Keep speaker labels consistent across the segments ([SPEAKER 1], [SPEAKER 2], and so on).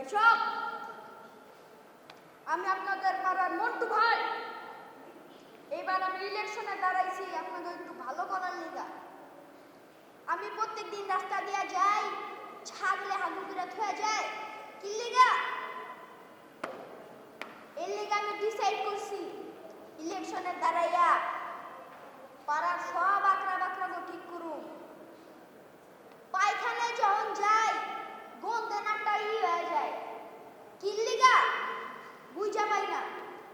[SPEAKER 1] ভাই সব, আমি আপনাদের পাড়ার মন্টু ভাই। এবার আমি ইলেকশনে দাঁড়াইছি আপনাদের একটু ভালো করার লিগা। আমি প্রত্যেকদিন রাস্তা দিয়া যাই, ছাগলে হাগু করে থুয়া যায় কি লিগা? এর লিগা আমি ডিসাইড করছি ইলেকশনে দাঁড়াইয়া পাড়ার সব আকড়া বাকড়াকে ঠিক করুন। পায়খানায় যখন যাই গন্ধে নাকটা হয়ে যায় কি লিগা বুঝা পাই না।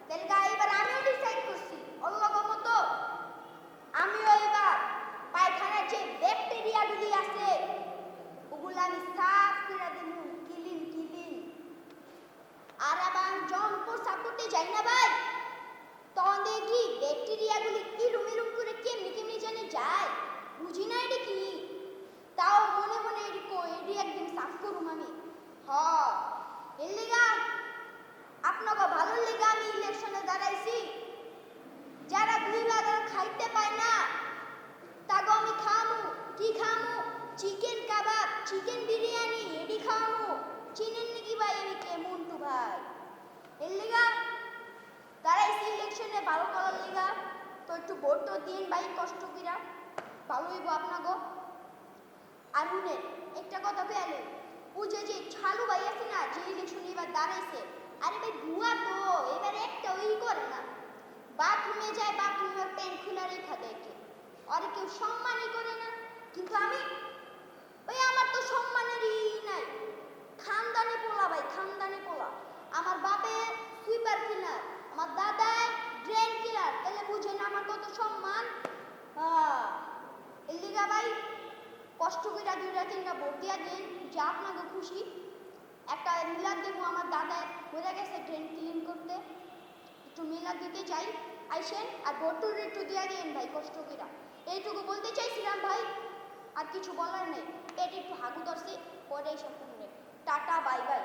[SPEAKER 1] তেলগা এবার আমিও ডিসাইড করছি অল্লগ মতো আমিও এবার পায়খানার যে ব্যাকটেরিয়াগুলি আছে ওগুলো আমি সাফ করে দেব, ক্লিন ক্লিন। আর আবার যখন পোশাক করতে যাই না ভাই, তখন দেখি ব্যাকটেরিয়াগুলি ইরুম ইরুম করে কেমনি কেমনি জানি যায়, বুঝি না এটা কি। তাও মনে মনে এটি একদিন সাফ করুম আমি। এর লিগা আপনাকে ভালো লেগে আমি ইলেকশনে দাঁড়াইছি। যারা দুই বেলা খাইতে পায় না তাকে আমি খামু। কি খামু? চিকেন কাবাব, চিকেন বিরিয়ানি এডি খামু। চিনেন নাকি ভাই আমি কে? মন্টু ভাই। এর লিগা দাঁড়াইছি ইলেকশনে ভালো করার লিগা। তো একটু ভোট তো দিন ভাই কষ্ট কইরা, ভালো হইব আপনাকে। আর শুনেন একটা কথা পেলে, ও যে ছালু ভাই আছে না, যে ইলেকশনে এবার দাঁড়াইছে, আরে ভাই ভুয়া তো এবার একটা ওই করে না, বাথরুমে যায় বাথরুমের প্যান্ট খুলে রেখা দেখে, আর কেউ সম্মানই করে না। কিন্তু আমি ওই আমার তো সম্মানেরই নাই, খানদানি পোলা ভাই, খানদানি পোলা। আমার বাপে সুইপার ক্লিনার, আমার দাদায় ড্রেন ক্লিনার, তাহলে বুঝেন আমার কত সম্মান। এর লিগা ভাই কষ্ট করে দুইটা তিনটা ভোট দিয়া দিন, যা আপনাকে খুশি। একটা মিলাদ দেবো, আমার দাদা হয়ে গেছে ড্রেন ক্লিন করতে, একটু মিলাদ দিতে চাই, আইসেন আর ভোটুর একটু দিয়া দিন ভাই কষ্ট করে। এইটুকু বলতে চাইছিলাম ভাই, আর কিছু বলার নেই। পেট একটু হাগু ধরছি, পরে এইসব টাটা বাই বাই।